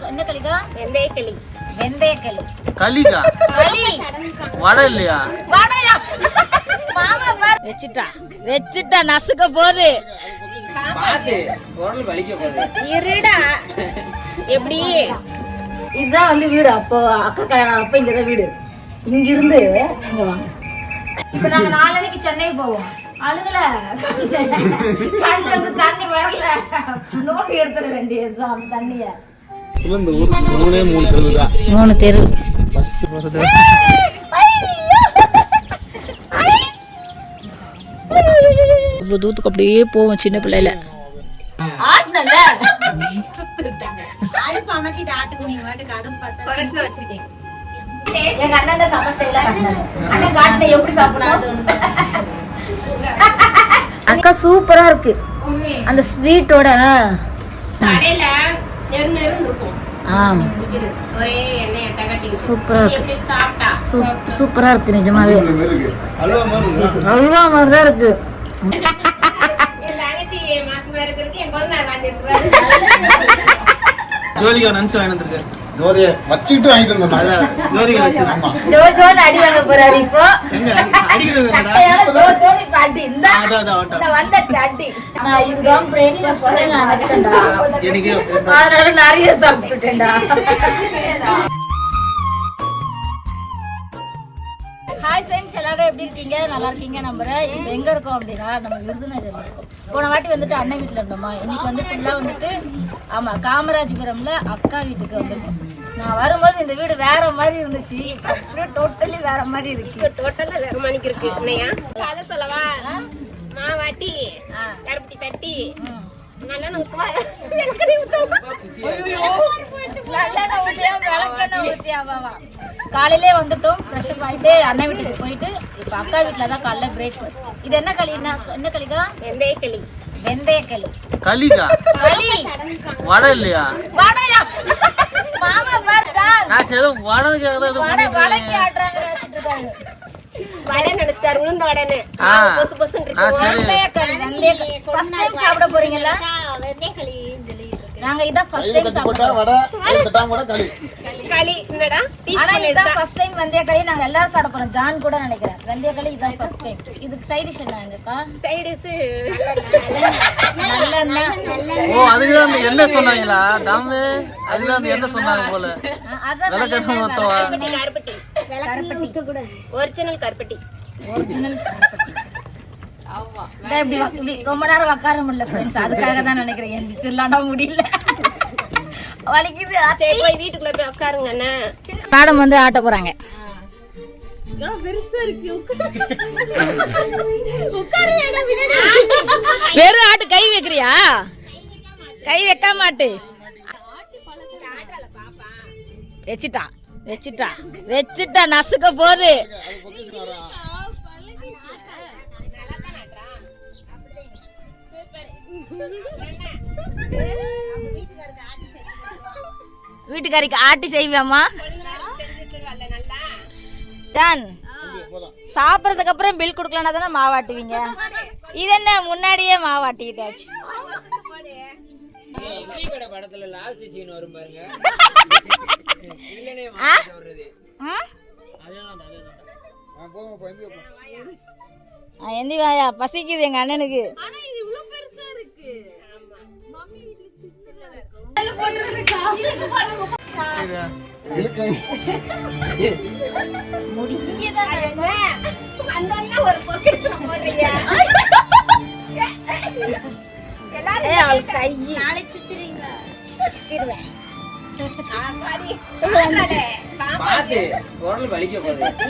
என்ன களிக்கா? வெந்தயக்களி. வெந்தயக்களி. களிக்கா? களி. வடை இல்லையா? வடையா? மாமா பாரு. வெச்சிட்டா நசுக்க போகுது. பாத்து குரல் வலிக்க போகுது. இருடா. எப்படி? இதுதான் வந்து வீடு. அப்போ அக்கா கல்யாணம் அப்ப இங்கதான் வீடு. இங்க இருந்து இங்க வாங்க. இப்ப நாங்க 4 மணிக்கு சென்னை போவோம். அழுகல கண்ணுல இருந்து தண்ணி வரல. நோண்டி எடுத்துட வேண்டியதுதான் அந்த தண்ணிய. இந்த ஊருக்கு 3 தெரு தான். 3 தெரு. தூத்துக்கு அப்படியே போவோம் சின்ன பிள்ளைல. ஆட்னல அடுப்பு அமக்கிட்டு ஆட்டுக்கு நீங்க வாட்டுக்கு அடுப்பு பார்த்தா குறைச்சு வச்சிருக்கீங்க. எங்க அண்ணன் தான் சமைச்சல. அண்ணன் காட்டுல எப்படி சாப்பிடுறாங்க? அக்கா சூப்பரா இருக்கு. அந்த ஸ்வீட்டோட கடையில நெருநெருன்னு இருக்கும். ஆமா ஒரே எண்ணெய் தகட்டி சூப்பரா இருக்கு. சாப்பிட்டா சூப்பரா இருக்கு நிஜமாவே. அல்வா மாதிரி தான் இருக்கு. ஜோதிகா நினைச்சு வாங்கிட்டு ஜோதியை வச்சுக்கிட்டு வாங்கிட்டு வந்தோம். ஜோதிகா வச்சு ஜோஜோன்னு அடி வாங்க போறாரு இப்போ. அடிக்கிறது ஜோஜோன்னு இப்ப அடி. இந்த வந்தாச்சு அடி. நான் இதுதான் பிரேக்ஃபாஸ்ட் பண்ண நினைச்சேன்டா. எனக்கு அதனால நிறைய சாப்பிட்டுட்டேன்டா. ஹாய் ஃப்ரெண்ட்ஸ், எல்லாரும் எப்படி இருக்கீங்க? நல்லா இருக்கீங்க நம்புறேன். இப்போ எங்க இருக்கோம் அப்படின்னா நம்ம விருதுநகர்ல இருக்கோம். போன வாட்டி வந்துட்டு அண்ணன் வீட்டுல இருந்தோமா. இன்னைக்கு வந்து ஃபுல்லா வந்துட்டு ஆமா காமராஜபுரம்ல அக்கா வீட்டுக்கு வந்திருக்கோம். நான் வரும்போது இந்த வீடு வேற மாதிரி இருந்துச்சு. அப்படியே டோட்டலி வேற மாதிரி இருக்கு. டோட்டலா வேற மாதிரி இருக்கு. என்னையா கதை சொல்லவா? மாவாட்டி கருப்பட்டி தட்டி நல்லெண்ணெய் ஊத்துவா. காலையிலே வந்துட்டோம். ஃப்ரெஷ் ஆயிட்டு அண்ணன் வீட்டுக்கு போயிட்டு இப்ப அக்கா வீட்டுல தான் காலைல பிரேக்ஃபாஸ்ட். இது என்ன களி? என்ன களிக்கா? வெந்தயக்களி. வெந்தயக்களி. களிக்கா? களி. வடை இல்லையா? வடையா? மாமா பாருடா. நான் ஏதோ வடை கேக்குறது வடைக்கு ஆட்றாங்க வச்சிட்டு இருக்காங்க. வடை நினைச்சிட்டாரு உளுந்த வடைன்னு. பொசு பொசுன்னு இருக்கு. வெந்தயக்களி. வெந்தயக்களி ஃபர்ஸ்ட் டைம் சாப்பிட போறீங்களா? வெந்தயக்களி நாங்க இதான் ஃபர்ஸ்ட் டைம் சாப்பிடுறோம். வடை தட்டாம கூட களி. களி என்னடா? ஆனா இதான் ஃபர்ஸ்ட் டைம் வெந்தயக்களி நாங்க எல்லாரும் சாப்பிட போறோம். ஜான் கூட நினைக்கிறேன். வெந்தயக்களி இதான் ஃபர்ஸ்ட் டைம். இதுக்கு சைடு டிஷ் என்னங்கக்கா? சைடு டிஷ் நல்லெண்ணெய். ஓ அதுதான் அந்த என்ன சொன்னாங்களா? தாமே அதுதான் அந்த என்ன சொன்னாங்க போல. அதான் விளக்கெண்ணெய் ஊத்தவா? கருப்பட்டி. கருப்பட்டி கூட ஒரிஜினல் கருப்பட்டி. ஒரிஜினல் கருப்பட்டி. ஆமா. இப்படி ரொம்ப நேரம் உட்கார முடியல ஃப்ரெண்ட்ஸ். அதுக்காக தான் நினைக்கிறேன். எந்திரிச்சிடலாம்டா முடியல. வலிக்குது. சரி போய் வீட்டுக்குள்ள போய் உட்காருங்க அண்ணா. மேடம் வந்து ஆட்ட போறாங்க. வெறும் ஆட்டு கை வைக்கிறியா? கை வைக்க மாட்டு. வச்சிட்டா நசுக்க போகுது. வீட்டுக்காரிக்கு ஆட்டி செய்வியாமா? டன். சாப்பிட்றதுக்கு அப்புறம் பில் கொடுக்கலன்னா தானே மாவாட்டுவீங்க. இது என்ன முன்னாடியே மாவாட்டிக்கிட்டாச்சு. எந்தி வாயா பசிக்குது எங்க அண்ணனுக்கு.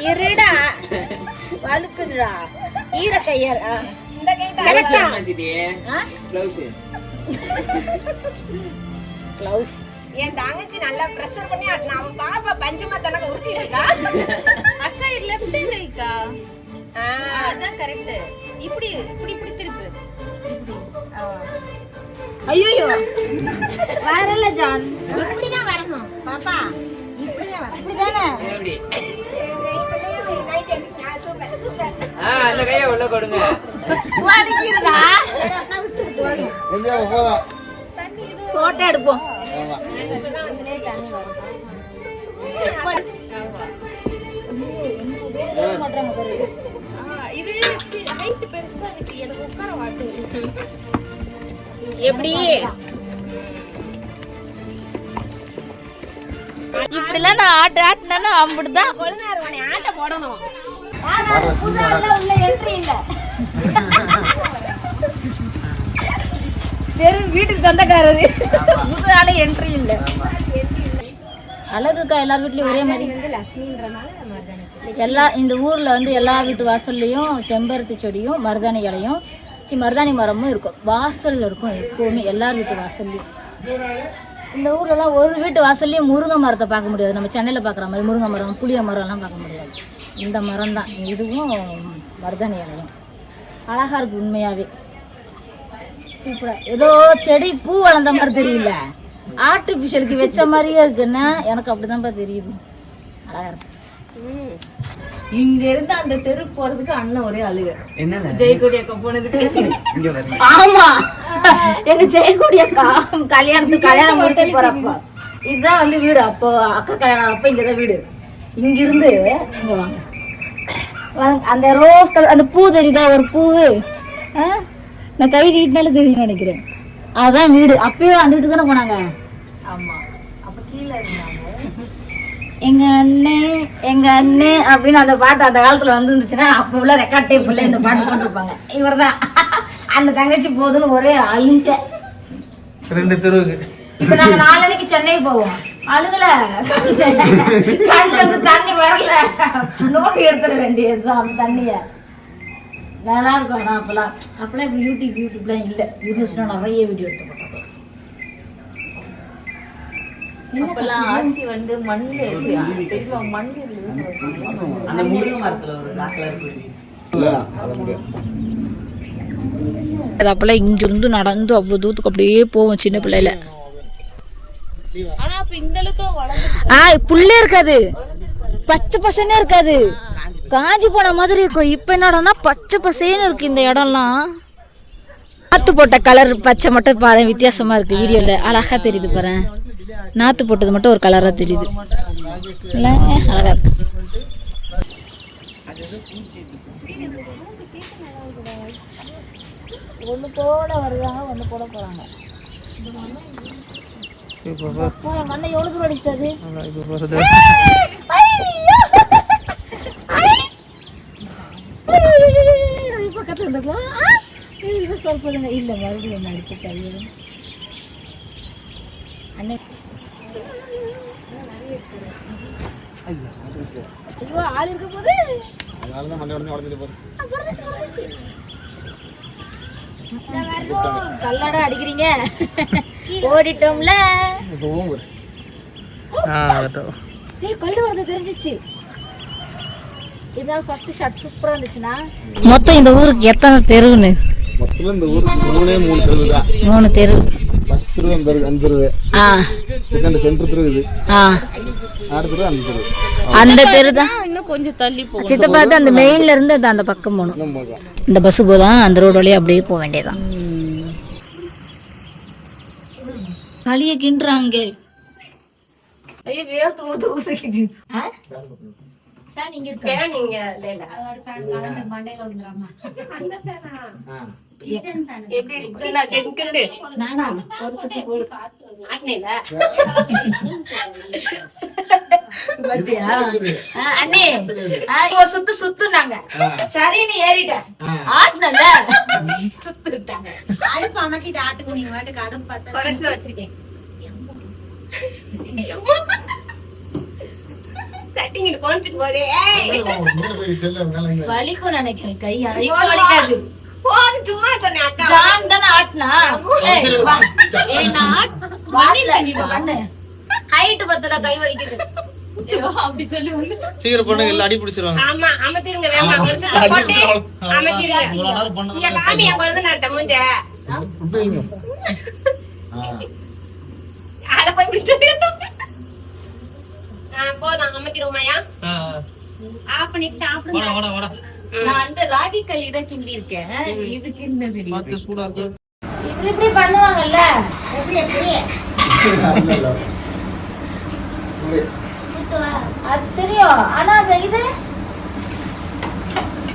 இருடா வலுக்குதுடா ஈர கையால். இந்த கிளவுஸ் என் தங்கச்சி நல்லா பிரஷர் பண்ணி அவ பாப்பா பஞ்சமா தனக்கு உருட்டி இருக்கா. அக்கா இது லெஃப்ட் ஹேண்ட் ஐக்கா. அதான் கரெக்ட். இப்படி இப்படி இப்படி திருப்பு. ஐயோ வரல ஜான். இப்படி தான் வரணும் பாப்பா. இப்படி தான் வரணும். இப்படி தானே? எப்படி? நைட் எதுக்கு நான் சூப்பர் சூப்பர். அந்த கையை உள்ள கொடுங்க. வலிக்குதுடா. சரி அண்ணா விட்டு போடு. எங்க போலாம்? போட்டோ எடுப்போம். மாட்டாங்க பாரு. இது ஹைட் பெருசா இருக்கு, எனக்கு உட்கார மாட்டேங்குது. எப்படி இப்படிலாம் நான் ஆட்டினா அப்படிதான் கொழுந்தாரு உன்னை ஆட்ட போடணும். உள்ள என்ட்ரி இல்ல. வீட்டுக்கு சொந்தக்காரரு புதுசால என்ட்ரி இல்ல. அழகுக்கா எல்லார் வீட்லயும் ஒரே மாதிரி எல்லா இந்த ஊர்ல வந்து எல்லா வீட்டு வாசல்லையும் செம்பருத்தி செடியும் மருதாணி இலையும் மருதாணி மரமும் இருக்கும். வாசல்ல இருக்கும் எப்பவுமே எல்லார் வீட்டு வாசல்லையும். இந்த ஊர்லலாம் ஒரு வீட்டு வாசல்லையும் முருங்கை மரத்தை பார்க்க முடியாது. நம்ம சென்னையில் பார்க்குற மாதிரி முருங்கை மரம் புளிய மரம்லாம் பார்க்க முடியாது. இந்த மரம் தான் இதுவும் மருதாணி இலையும். அழகா இருக்கு உண்மையாவே, சூப்பரா. ஏதோ செடி பூ வளர்ந்த மாதிரி தெரியல, ஆர்டிபிஷியலுக்கு வச்ச மாதிரியே இருக்குன்னா எனக்கு அப்படிதான்ப்பா தெரியுது. அழகா இருக்கு. இங்க இருந்து அந்த தெரு போறதுக்கு அண்ணன் ஒரே அழுக. என்ன ஜெயக்கொடி அக்கா போனதுக்கு. ஆமா, எங்க ஜெயக்கொடி அக்கா கல்யாணம் முடிச்சு போறப்ப இதுதான் வந்து வீடு. அப்போ அக்கா கல்யாணம் அப்ப இங்கதான் வீடு. இங்க இருந்து இங்க வாங்க, அந்த ரோஸ் கலர் அந்த பூ தெரியுதா, ஒரு பூவு நான் கை நீட்டினாலும் தெரியும் நினைக்கிறேன். அதான் வீடு. அப்பயும் அந்த வீட்டுக்கு தானே போனாங்க. ஆமா, அப்ப கீழே இருந்தாங்க. எங்க அண்ணே அப்படின்னு அந்த பாட்டு அந்த காலத்துல வந்துருந்துச்சுன்னா அப்ப உள்ள ரெக்கார்ட் டேப்ல இந்த பாட்டு போட்டுருப்பாங்க. இவர்தான் அந்த தங்கச்சி போதுன்னு ஒரே அழுங்க. 2 தெருவுக்கு. இப்ப நாங்க 4 மணிக்கு சென்னை போவோம். அழுகல, கண்ணுல இருந்து தண்ணி வரல, நோண்டி எடுத்துட வேண்டியதுதான் அந்த தண்ணிய. நல்லா இருக்கும். ஆனா அப்பெல்லாம் இப்ப யூடியூப்லாம் இல்ல. யூடியூப்ஸ்ல நிறைய வீடியோ எடுத்து போட்டோம். அப்பெல்லாம் ஆட்சி வந்து மண்ணு பெரியமா மண்ணு அந்த முருங்கை மரத்துல ஒரு கலர் அது அப்பெல்லாம் இங்கிருந்து நடந்து அவ்வளவு தூரத்துக்கு அப்படியே போவோம் சின்ன பிள்ளையில. ஆனா அப்ப இந்த அளவுக்கு புள்ளே இருக்காது, பச்சை பசேன்னு இருக்காது, காஞ்சி போன மாதிரி இருக்கும். இப்ப என்னடான்னா பச்சை பசேன்னு இருக்கு இந்த இடம்லாம். நாத்து போட்ட கலர் பச்சை மட்டும் பாரு, வித்தியாசமா இருக்கு. வீடியோல அழகா தெரியுது பாரு, நாத்து போட்டது மட்டும் ஒரு கலரா தெரியுது. இல்ல அழகா இருக்கு. ஒண்ணு போட வருவாங்க, ஒண்ணு போட போறாங்க. எங்க அண்ணன் எவ்வளவு தூரம் அடிச்சிட்டாரு. பக்கத்துல இருந்துக்கலாம் சொல்லுங்க. இல்ல மறுபடியும் என்ன அடிச்சு அண்ணே. ஐயோ ஆள் இருக்க போது கல்லாடா அடிக்கிறீங்க. ஓடிட்டோம்ல. கல்லு வரது தெரிஞ்சிச்சு. இதனால ஃபர்ஸ்ட் ஷாட் சூப்பரா இருந்துச்சுன்னா. மொத்தம் இந்த ஊருக்கு எத்தனை தெருவுன்னு? மொத்தம் இந்த ஊருக்கு 3 தெரு தான். 3 தெரு. ஃபர்ஸ்ட் தெரு அந்த தெரு. செகண்ட் சென்டர் தெரு இது. அடுத்த தெரு அந்த தெரு. அந்த தெரு தான் இன்னும் கொஞ்சம் தள்ளி போகும். சித்தப்பா அந்த மெயின்ல இருந்து அந்த பக்கம் போகணும். இந்த பஸ் போதான் அந்த ரோடு வழியா அப்படியே போக வேண்டியதான். களிய கிண்டுறாங்க. ஐயோ வேர்த்து ஊத்து ஊத்து. நீங்க மண்டையில வந்துடாம எப்படி இருக்கு? நான் சென்கண்டு நானா ஒரு சுத்தி போடு ஆட்னேல பாத்தியா அண்ணே. ஒரு சுத்து சுத்துனாங்க, சரின்னு ஏறிட்டேன். ஆட்னல சுத்து விட்டாங்க. அடுப்பு அமக்கிட்டு ஆட்டுக்கு நீங்க வாட்டுக்கு அடுப்பு பார்த்தா குறைச்சு வச்சிருக்கேன். கட்டிங்கிட்டு கொண்டுட்டு போதே வலிக்கும் நினைக்கிறேன் கை. இப்ப வலிக்காது. போது சும்மா சொன்னேன் அக்கா. ஜான் தானே ஆட்டுனா. ஹைட் பத்தல கை வலிக்குது அப்படி சொல்லி சீக்கிரம் பொண்ணுங்க எல்லாம் அடி பிடிச்சிருவாங்க. ஆமா அமத்திருங்க வேமா போட்டு அமத்திருங்க. இங்க காமி என் குழந்தை நான் மூஞ்ச அத போய் பிடிச்சிட்டு போதும். அமத்திருமாயா ஆஃப் பண்ணி சாப்பிடுங்க. நான் அந்த ராகி களி தான் கிண்டி இருக்கேன். இது கிண்ட தெரியும். சூடா இருக்கு. இப்படி பண்ணுவாங்கல்ல. எப்படி எப்படி இது அது தெரியும் ஆனா அது இது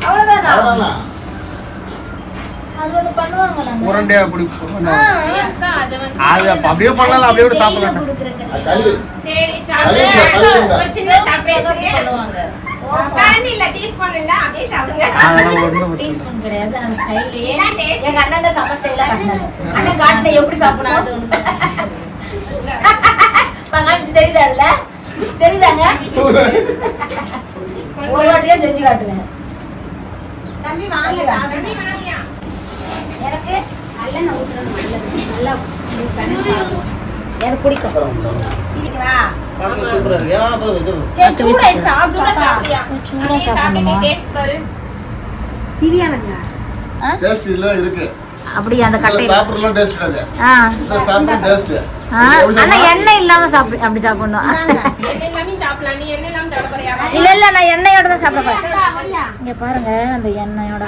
அவ்வளவுதானா அவ்வளவுதான். அது ஒண்ணு பண்ணுவாங்களாங்க உருண்டையா அப்படி அக்கா அதை வந்து அது அப்படியே பண்ணலாம், அப்படியே கூட சாப்பிடலாம். அது கல்லு. சரி கல்லு சாப்பிடு. இல்ல, கல்லு இல்ல. ஒரு சின்ன சர்ப்ரைஸ் பண்ணுவாங்க. கரண்டி இல்ல டீஸ்பூன் இல்ல அப்படியே சாப்பிடுங்க. அதெல்லாம் ஒண்ணும் பிரச்சனை டீஸ்பூன் கிடையாது நம்ம கையிலேயே இதான் taste. எங்க அண்ணன் தான் சம ஸ்டைலா காட்டினாரு அண்ணன் காட்டின எப்படி சாப்பிடணும் காமிச்சு தெரியுதா அதுல தெரியுதாங்க ஒரு வாட்டியே செஞ்சு காட்டுவேன் தம்பி வாங்க சாப்பிடு. வாங்கியா. எனக்கு நல்லெண்ணெய் ஊத்துறது நல்லது நல்லா எனக்கு பிடிக்கும் இருக்கா? பாக்க சூப்பரா இருக்கு. ஏன் அப்ப இது சரி சூடாயிடுச்சு சூடா சாப்பிட்டியா? சூடா அப்படியே சாப்பிடணுமா சாப்பிட்டு taste பாரு. டேஸ்ட் இதுல இருக்கு. அப்படி அந்த இந்த கட்டையில சாப்பிடலாம் டேஸ்ட் கிடையாது. ஆ இந்த சாப்பிட டேஸ்ட். ஆனா எண்ணெய் இல்லாம சாப்பிடு அப்படி சாப்பிடணும் எண்ணெய் இல்லாம சாப்பிடலாம். நீ எண்ணெய் இல்லாம சாப்பிட போறியா? இல்ல இல்ல நான் எண்ணெயோட தான் சாப்பிட போறேன் இங்க பாருங்க அந்த எண்ணெயோட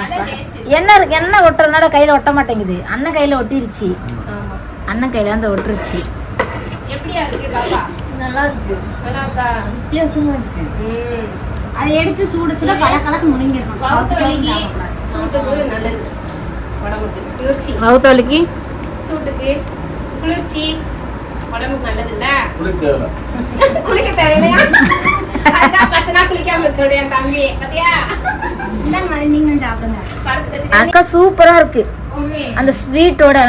எண்ணெய் இருக்கு எண்ணெய் ஒட்டுறதுனால கையில ஒட்ட மாட்டேங்குது அண்ணன் கையில ஒட்டிருச்சு ஆமா. அண்ணன் கையில வந்து ஒட்டுருச்சு எப்படியா இருக்கு பாப்பா? நல்லா இருக்கு. நல்லா இருக்கா? வித்தியாசமா இருக்கு. ம். அதை எடுத்து சூட சூட கலக்கலக்கு முழுங்கிடணும். வவுத்து வலிக்கு சூட்டுக்கு நல்லது. உடம்புக்கு குளிர்ச்சி. வவுத்து வலிக்கு சூட்டுக்கு குளிர்ச்சி உடம்புக்கு நல்லது இல்ல? புளிப்பு தேவை. குளிக்க தேவையா? அதான் 10 நாள் குளிக்காம சொல்றேன் என் தம்பி. பாத்தியா? இந்தாங்க அதை நீங்களும் சாப்பிடுங்க. பருப்பு தச்சு அக்கா சூப்பரா இருக்கு உண்மை. அந்த ஸ்வீட்டோட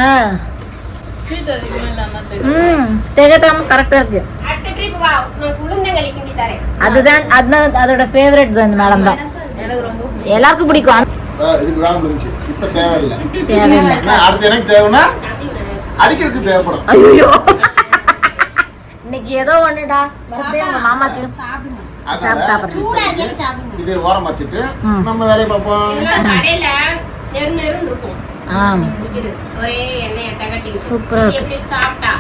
திகட்டாம கரெக்டா இருக்கு அடுத்த ட்ரிப் வா. உனக்கு உளுந்தங்களி கிண்டி தரேன். அதுதான் அதோட ஃபேவரட் தான் இந்த மேடம் தான் எனக்கு ரொம்ப எல்லாருக்கும் பிடிக்கும் இதுக்கு வேலை முடிஞ்சு. இப்ப தேவையில்லை. தேவையில்லை ஏன்னா அடுத்து எனக்கு தேவைன்னா அடிக்கிறதுக்கு தேவைப்படும். ஐயோ இன்னைக்கு ஏதோ ஒண்ணுடா பர்த்டே உங்க மாமாக்கு அதனால சாப்பிடுறேன் சூடா இருக்கேன்னு சாப்பிடுங்க. இதை ஓரம் வச்சுட்டு நம்ம வேலையை பார்ப்போம். இதெல்லாம் கடையில நெருன்னு இருக்கும். ஆ இது ஒரே எண்ணெயை தகட்டி சூப்பரா இருக்கு எப்படி சாப்பிட்டா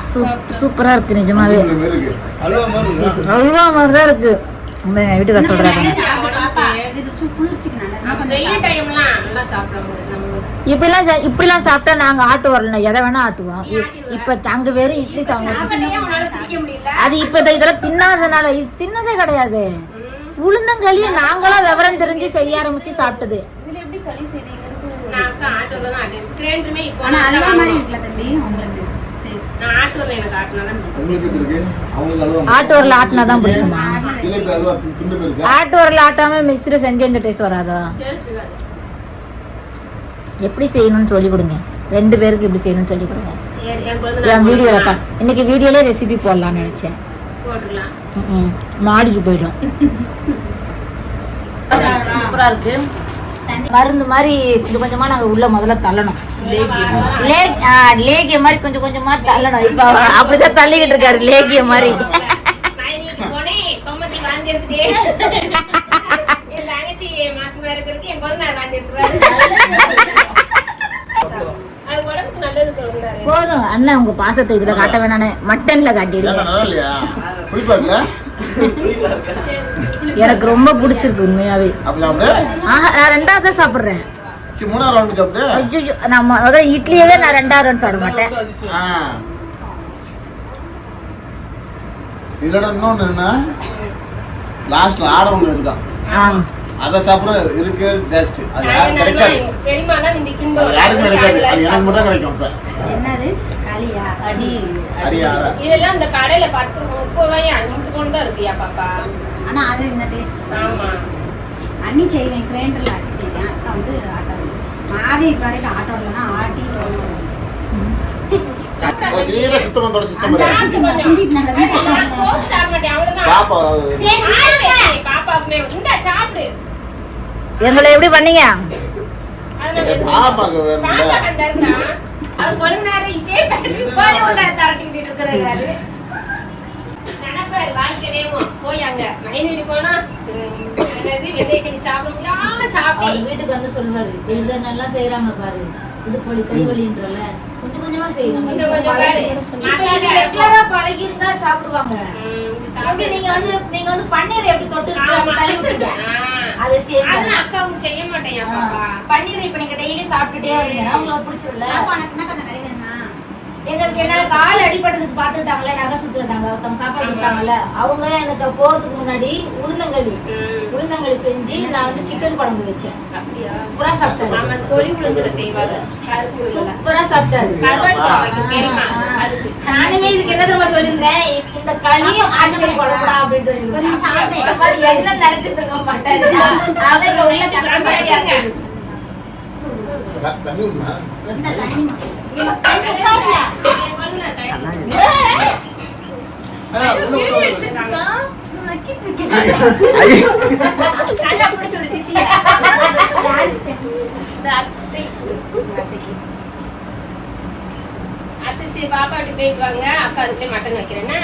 சூப்பரா இருக்கு நிஜமாவே இந்த மாதிரி இருக்கு. அல்வா மாதிரி இருக்கு. அல்வா மாதிரிதான் இருக்கு என் வீட்டுக்கார சொல்றாங்க இது குளிர்ச்சிக்கு நல்லது. வெயில் டைம்லாம் நல்லா சாப்பிடலாம் இப்படிலாம் சாப்பிட்டா நாங்க ஆட்டு வரல எதை வேணா ஆட்டுவோம் இப்ப அங்க வெறும் இட்லி சாப்பிடுவோம் சாப்பிட்டே உன்னால பிடிக்க முடியல. அது இப்ப இதெல்லாம் தின்னாதனால இது தின்னதே கிடையாது உளுந்தங்களியும் நாங்களா விவரம் தெரிஞ்சு செய்ய ஆரம்பிச்சு சாப்பிட்டது இதுல எப்படி களி செய்றீங்கன்னு நான் ஆட்டோல தான் ஆட்டேன். கிரைண்டருமே இப்போ ஆனா நான் அல்வா தான் மாதிரி வாங்குவேன். இருக்குல்ல தம்பி உங்களுக்கு. சரி. நான் ஆட்டோல எனக்கு ஆட்டினாதான் உங்களுக்கு எப்படி இருக்கு? அவங்களுக்கு அல்வா ஆட்டு வரல ஆட்டினாதான் பிடிக்குமா ஜிலேபி அல்வா துண்டு மாதிரி இருக்கா? ஆட்டு வரல ஆட்டாம மிக்சில செஞ்சு இந்த டேஸ்ட் வராதா எப்படி செய்யணும்னு சொல்லி கொடுங்க 2 பேருக்கு எப்படி செய்யணும்னு சொல்லி கொடுங்க என் குழந்தை என் வீடியோல இன்னைக்கு வீடியோல ரெசிபி போடலாம்னு நினைச்சேன் போட்டுக்கலாம். மாடிக்கு போயிடும் சூப்பரா இருக்கு மருந்து மாதிரி கொஞ்சம் கொஞ்சமா நாங்க உள்ள முதல்ல தள்ளணும் லேகிய மாதிரி கொஞ்சம் கொஞ்சமா தள்ளணும் இப்ப அப்படிதான் தள்ளிக்கிட்டு இருக்காரு லேகிய மாதிரி நான் இன்னைக்கு போனேன், கொம்மத்தி வாந்தி எடுத்துட்டே. என் தங்கச்சி மாசமா இருக்கிறதுக்கு என் குழந்தை வாந்தி எடுத்துருவாரு. அது உடம்புக்கு நல்லது சொல்லுறாரு. போதும் அண்ணன் உங்க பாசத்தை இதுல காட்ட வேணானே மட்டன்ல காட்டிடுங்க ஏன்னா நல்லா இல்லையா? புளிப்பா இருக்குல்ல? எனக்கு ரொம்ப பிடிச்சிருக்கு உண்மையாவே அப்படி சாப்பிடு. நான் 2வது தான் சாப்பிடுறேன் சரி, 3ஆவது ரவுண்டு சாப்பிட்டு. ஐயோ நான் முதல்ல இட்லியவே நான் 2வது ரவுண்ட் சாப்பிட மாட்டேன் ஆ. இதோட இன்னொன்னு என்னன்னா லாஸ்ட்ல ஆட ஒண்ணு இருக்கான். ஆ. அதை சாப்பிட இருக்கு டேஸ்ட். அது யாரும் கிடைக்காது. பெரியமாலாம் இந்த கிம்போ அது யாருக்கும் கிடைக்காது. அது எனக்கு மட்டும் கிடைக்கும் இப்ப. என்னது களியா? அடி அடியா? இதெல்லாம் இந்த கடையில 10-30 ரூபாய் 5 கொண்டு தான் இருக்குயா பாப்பா. ஆனா அது இந்த டேஸ்ட். ஆமா. அண்ணி செய்வேன், கிரைண்டர்ல ஆட்டி செய்வேன். அக்கா வந்து ஆட்டாது. மாறி வரைக்கும் ஆட்டோலனா ஆட்டி தோசை. ஒரு சீரா சுத்தமா தொடச்சு சுத்தமா அந்த இருக்கு. ஆட்டி குண்டிட்டு நல்லா நான் சோஸ் சாப்பிட மாட்டேன் அவ்வளவுதான். பாப்பா பாப்பாக்குமே இந்த சாப்பிடு. எங்களை எப்படி பண்ணீங்க பாப்பாக்கு வேணும்ல. பாப்பா அந்த இருந்தா அது கொஞ்ச நேரம் இதே போய் உள்ள தரட்டிட்டு இருக்கிறாரு. நினைப்பாரு வாழ்க்கையிலே போய் அங்க மைனீடு போனா என்னது வெள்ளைக்கிளி சாப்பிட முடியாம சாப்பிட்டு வீட்டுக்கு வந்து சொல்லுவாரு எழுத நல்லா செய்யறாங்க பாரு இது பொடி கை வலின்றல கொஞ்சம் கொஞ்சமா செய்யணும் இன்னும் கொஞ்சம் பாரு. மசாலா ரெகுலரா பழகி இருந்தா சாப்பிடுவாங்க அப்படி நீங்க வந்து பன்னீர் எப்படி தொட்டு தள்ளி விட்டீங்க அது சேம் அது அக்காவும் செய்ய மாட்டேன் பாப்பா. பன்னீர் இப்ப நீங்க டெய்லி சாப்பிட்டுட்டே இருந்தீங்கன்னா உங்களுக்கு பிடிச்சிருல அப்பா எனக்கு என்ன கொஞ்சம் கறி வேணுமா? எங்களுக்கு என்ன கால் அடிபட்டதுக்கு பாத்துட்டாங்களே, நகை சுத்துறாங்க, ஒருத்தவங்க சாப்பாடு கொடுத்தாங்கல்ல, அவங்க எனக்கு போறதுக்கு முன்னாடி உளுந்தங்களி செஞ்சு நான் வந்து சிக்கன் குழம்பு வச்சேன். அப்படியா? சூப்பரா சாப்பிட்டாரு. ஆமா, கொடி உளுந்துல செய்வாங்க. கருப்பு உளுந்துல. சூப்பரா சாப்பிட்டாரு. கருவாட்டு குழம்பு தெரியுமா? அதுக்கு. நானுமே இதுக்கு என்ன தெரியுமா சொல்லியிருந்தேன், இந்த களியும் ஆட்டுக்கறி குழம்புடா அப்படின்னு சொல்லியிருந்தேன். இந்த மாதிரி என்ன நினைச்சிட்டு இருக்க மாட்டாரு. அதை உள்ள கஷ்டப்பட்டு தண்ணி விடுமா? நல்லா பிடிச்சு விடு சித்தியா. அத்தைச்சி பாப்பா அப்படி போயிட்டு வாங்க, அக்கா அதுக்குள்ளே மட்டன் வைக்கிறேன்னா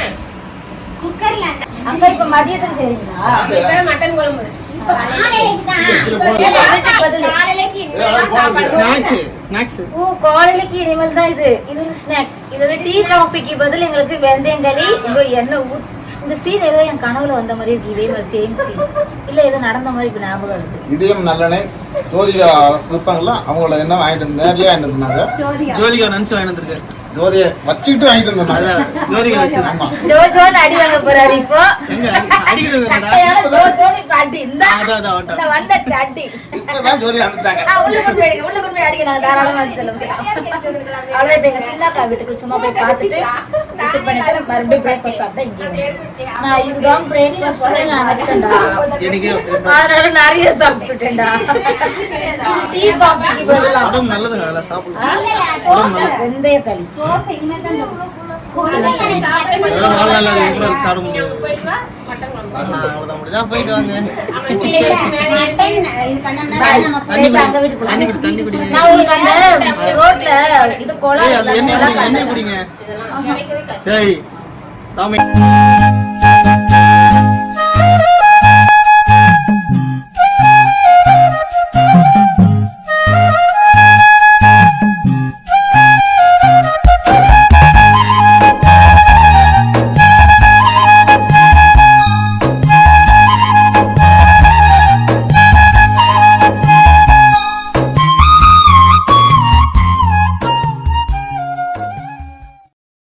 குக்கர்ல அக்கா இப்ப மதியத்துக்கு செய்றீங்களா? இப்ப மட்டன் குழம்பு காலையிலேக்கு இனிமேல் சாப்பாடு. ஸ்நாக்ஸ் காலையிலக்கு இனிமேல் தான் இது ஸ்நாக்ஸ். இது வந்து டீ காஃபிக்கு பதில் எங்களுக்கு வெந்தயங்களி எண்ணெய் இந்த சீன் ஏதோ என் கனவுல வந்த மாதிரி இருக்கு. இதே மாதிரி சேம் சீன் இல்ல ஏதோ நடந்த மாதிரி இப்ப ஞாபகம் இருக்கு. இதயம் நல்லெண்ணெய் ஜோதிகா இருப்பாங்களா, அவங்களோட எண்ணெய் வாங்கிட்டு வந்து நேர்லயே வாங்கிட்டு இருந்தாங்க. ஜோதிகா நினைச்சு வாங்கிட்டு வந்திருக்காரு. ஜோதியை வச்சுக்கிட்டு வாங்கிட்டு இருந்தாங்க. ஜோதிகா வச்சு ஆமா. ஜோஜோன்னு அடி வாங்க போறாரு இப்போ. எங்க அடிக்கிறது கட்டையால ஜோஜோன்னு இப்ப அடி. இந்தா அதான் வந்த அடி. இப்பதான் ஜோதி வந்துட்டாங்க. உள்ள கொண்டு போய் உள்ள கொண்டு போய் அடிக்க நான் தாராளமா சொல்லுவேன். அவ்வளவுதான். இப்ப எங்க சின்னக்கா வீட்டுக்கு சும்மா போய் பார்த்துட்டு விசிட் பண்ணிட்டு மறுபடியும் பிரேக்ஃபாஸ்ட் சாப்பிட்டா இங்கே வந்து நான் இதுதான் பிரேக்ஃபாஸ்ட் நான் நினைச்சேன்டா. எனக்கு அதனால நிறைய சாப்பிட்டுட்டேன்டா. டீ காஃபிக்கு பதிலா உடம்பு நல்லதுங்க, அதெல்லாம் சாப்பிடலாம். வெந்தய களி தோசை இனிமேல் தான் அதெல்லாம் வாழ்நாள்ல அது கூட சாப்பிட முடியாது. போயிட்டு வா, மட்டன் குழம்பு. அவ்வளவுதான் முடிஞ்சா போயிட்டு வாங்க. அவன் பிள்ளைகளுக்கு மேலே ஏறி இது பண்ணோம்னா நம்ம அங்க வீட்டுக்கு போலாம். தண்ணி குடிங்க. நான் உங்களுக்கு அந்த ரோட்ல இது ஏய், அது கொலை எண்ணெய் குடிங்க. இதெல்லாம் கிடைக்கிறது கஷ்டம். சரி சாமி.